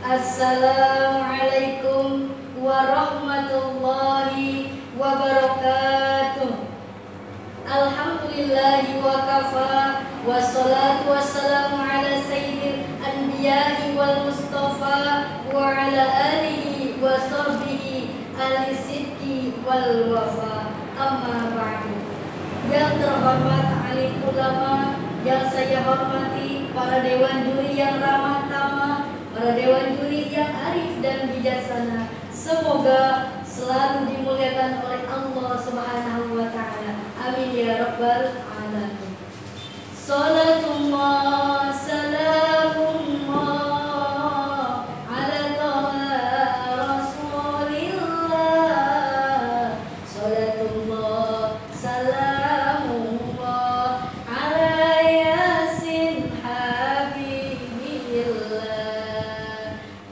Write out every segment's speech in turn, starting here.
Assalamualaikum warahmatullahi wabarakatuh. Alhamdulillahi wa kafa, wassalatu wassalamu ala sayyidil anbiya'i wal mustafa wa ala alihi wa sahbihi ahli sidqi wal wafa. Amma ba'du. Yang terhormat alim ulama, yang saya hormati para dewan juri yang ramah tamah, para dewan juri yang arif dan bijaksana, semoga selalu dimuliakan oleh Allah Subhanahu wa taala. Amin ya rabbal alamin. Salatullah salamullah ala taha rasulillah. Salatullah salamullah ala yasin habibillah.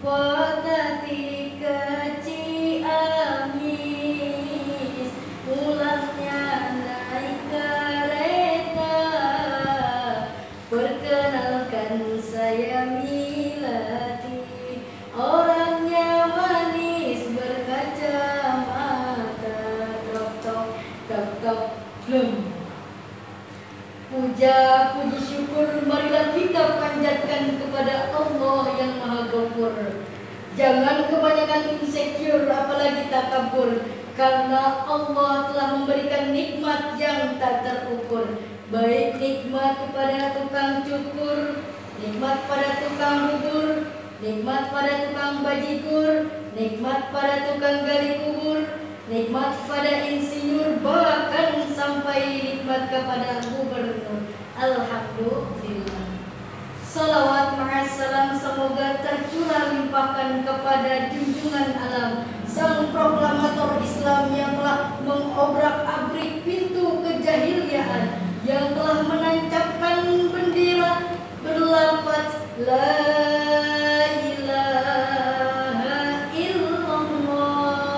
Qadati keci amis, pulangnya naik kereta. Perkenalkan saya Milati, orangnya manis berkacamata. Tok tok tok tok blum. Puja puji syukur marilah kita panjatkan kepada Allah yang Maha Ghafur. Jangan kebanyakan insecure apalagi takabur, karena Allah telah memberikan nikmat yang tak terukur. Baik nikmat kepada tukang cukur, nikmat pada tukang bubur, nikmat pada tukang bajigur, nikmat pada tukang gali kubur, nikmat pada insinyur, bahkan sampai nikmat kepada gubernur. Alhamdulillah. Salawat ma'assalam semoga tercurah limpahkan kepada junjungan alam, sang proklamator Islam yang telah mengobrak-abrik pintu kejahiliaan, yang telah menancapkan bendera berlafaz la ilaha illallah.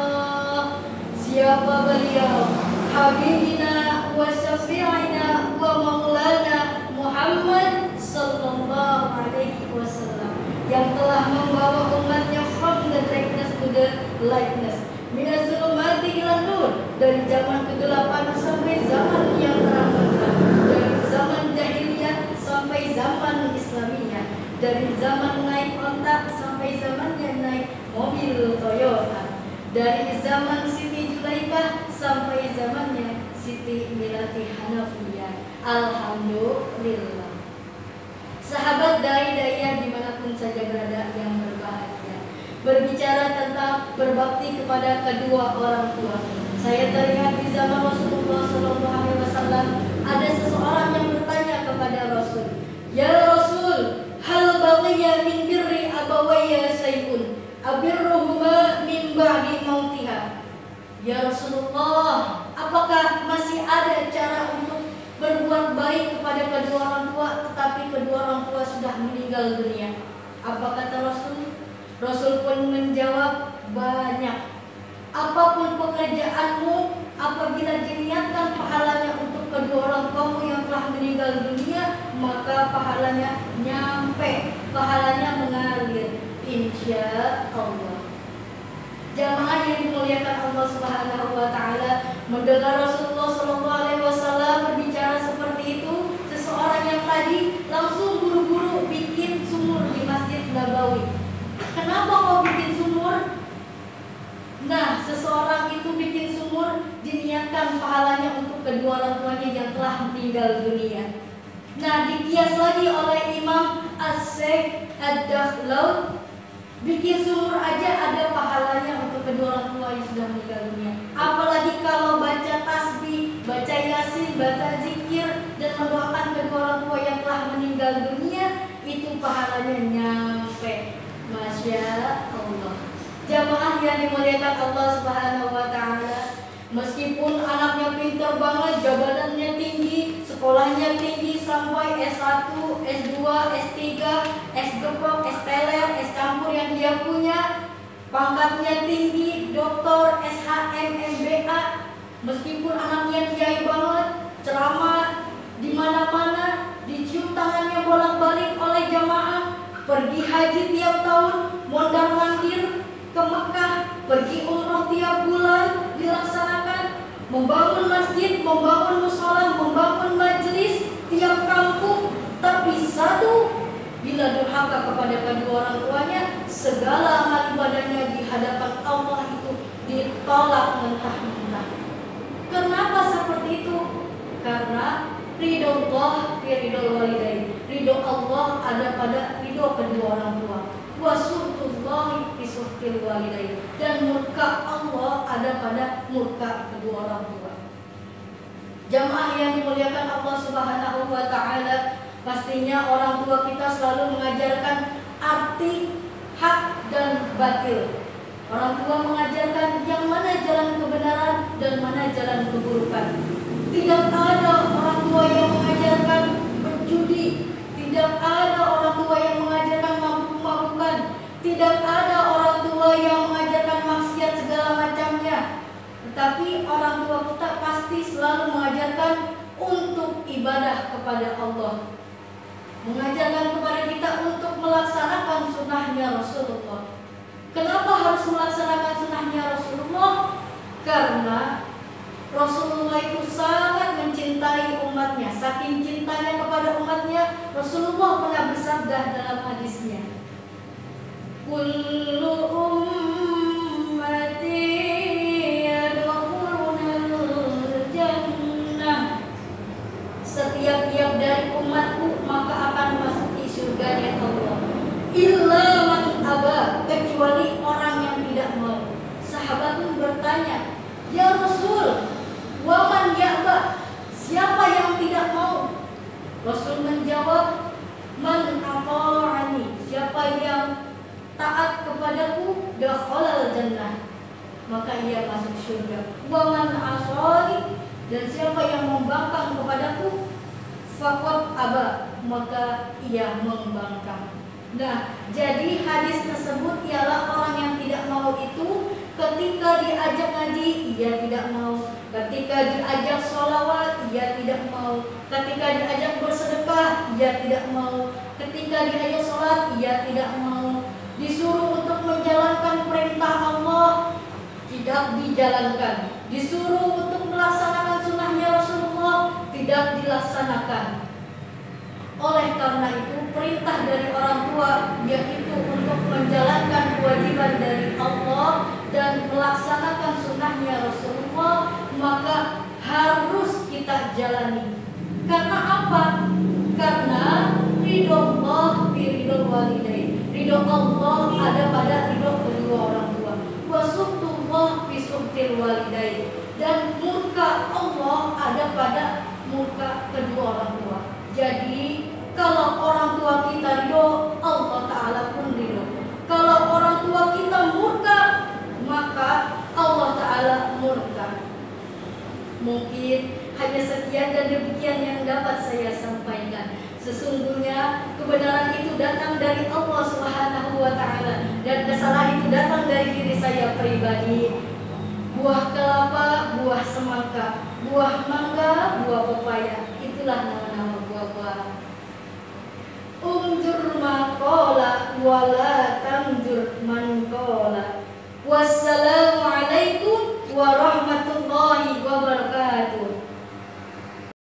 Siapa beliau? Habibina wa syafi'ina wa maulana Muhammad sallallahu alaihi wasallam, yang telah membawa umatnya from the darkness to the lightness, minas zulumati ila nur, dari zaman kegelapan sampai zaman yang terang benderang, dari zaman jahiliyah sampai zaman Islamiyah, dari zaman naik onta sampai zamannya naik mobil Toyota, dari zaman Siti Julaikah sampai zamannya Siti Milati Hanafiyah. Alhamdulillah. Sahabat dai-daiyah dimanapun saja berada yang berbahagia, berbicara tentang berbakti kepada kedua orang tua, saya teringat di zaman Rasulullah SAW ada seseorang yang bertanya kepada Rasul, "Ya Rasul, hal baqiya min birri abawayya sayun, abirruhuma min ba'di mautiha." Ya Rasulullah, apakah masih ada cara untuk berbuat baik kepada kedua orang tua tetapi kedua orang tua sudah meninggal dunia? Apa kata Rasul? Rasul pun menjawab, banyak. Apapun pekerjaanmu, apabila diniatkan pahalanya untuk kedua orang tuamu yang telah meninggal dunia, maka pahalanya nyampe, pahalanya mengalir, insya Allah. Jamaah yang dimuliakan Allah Subhanahu wa taala, mendengar Rasulullah SAW berbicara seperti itu, seseorang yang tadi langsung buru-buru bikin sumur di Masjid Nabawi. Kenapa kau bikin sumur? Nah, seseorang itu bikin sumur diniatkan pahalanya untuk kedua orang tuanya yang telah meninggal dunia. Nah, dikias lagi oleh Imam As-Syeikh Ad-Dakhlawi, bikin sumur aja ada pahalanya untuk kedua orang tua yang sudah meninggal dunia. Apalagi kalau baca tasbih, baca yasin, baca zikir, dan mendoakan kedua orang tua yang telah meninggal dunia, itu pahalanya nyampe. Masya Allah. Jamaah yang dimuliakan Allah Subhanahu wa taala, meskipun anaknya pintar banget, jabatannya tinggi, sekolahnya tinggi sampai S1, S2, S3, S gepok, S teler, S campur yang dia punya, pangkatnya tinggi, doktor, SHM, MBA, meskipun anaknya kiai banget, ceramah di mana-mana, dicium tangannya bolak-balik oleh jamaah, pergi haji tiap tahun, mondar-mandir ke Mekah, pergi umroh tiap bulan dilaksanakan, membangun masjid, membangun musola, membangun majelis tiap kampung. Tapi satu, bila durhaka kepada kedua orang tuanya, segala amal ibadahnya di hadapan Allah itu ditolak mentah-mentah. Kenapa seperti itu? Karena ridho Allah fi ridho walidain. Ridho Allah ada pada ridho kedua orang tua. Wa suhtullahi fi suhtil walidain. Dan murka Allah ada pada murka kedua orang tua. Jamaah yang dimuliakan Allah Subhanahu wa taala, pastinya orang tua kita selalu mengajarkan arti hak dan batil. Orang tua mengajarkan yang mana jalan kebenaran dan mana jalan keburukan. Tidak ada orang tua yang mengajarkan berjudi, tidak ada orang tua yang mengajarkan mabuk-mabukan, tidak ada orang tua yang mengajarkan maksiat segala macamnya. Tetapi orang tua kita pasti selalu mengajarkan untuk ibadah kepada Allah, mengajarkan kepada kita untuk melaksanakan sunnahnya Rasulullah. Kenapa harus melaksanakan sunnahnya Rasulullah? Karena Rasulullah itu sangat mencintai umatnya. Saking cintanya kepada umatnya, Rasulullah pernah bersabda dalam hadisnya, kullu ummati yadkhulunal jannah. Setiap-tiap dari umatku maka akan masuki surganya Allah. Illa man aba, kecuali orang yang tidak mau. Sahabat pun bertanya, ya Rasul, wa man ya'ba, siapa yang tidak mau? Rasul menjawab, man ata'ani, siapa yang taat kepadaku, dakhalal jannah, maka ia masuk surga. Wa man asani, dan siapa yang membangkang kepadaku, faqad aba, maka ia membangkang. Nah, jadi hadis tersebut ialah orang yang tidak mau itu ketika diajak ngaji, ia tidak mau. Ketika diajak sholawat, ia tidak mau. Ketika diajak bersedekah, ia tidak mau. Ketika diajak sholat, ia tidak mau. Disuruh untuk menjalankan perintah Allah, tidak dijalankan. Disuruh untuk melaksanakan sunnahnya Rasulullah, tidak dilaksanakan. Oleh karena itu, perintah dari orang tua yaitu untuk menjalankan kewajiban dari Allah dan melaksanakan sunnahnya Rasulullah, maka harus kita jalani. Karena apa? Karena ridho Allah fi ridho walidain. Ridho Allah ada pada ridho kedua orang tua. Wa suhtullah fi suhtil walidain. Dan murka Allah ada pada murka kedua orang tua. Jadi kalau orang tua kita ridho, Allah Ta'ala pun ridho. Kalau orang tua kita murka, maka Allah Ta'ala murka. Mungkin hanya sekian dan demikian yang dapat saya sampaikan. Sesungguhnya kebenaran itu datang dari Allah Subhanahu wa Ta'ala, dan kesalahan itu datang dari diri saya pribadi. Buah kelapa, buah semangka, buah mangga, buah pepaya, itulah nama-nama buah-buah. Unjur maqala wala tanjur man qala. Wassalamualaikum warahmatullahi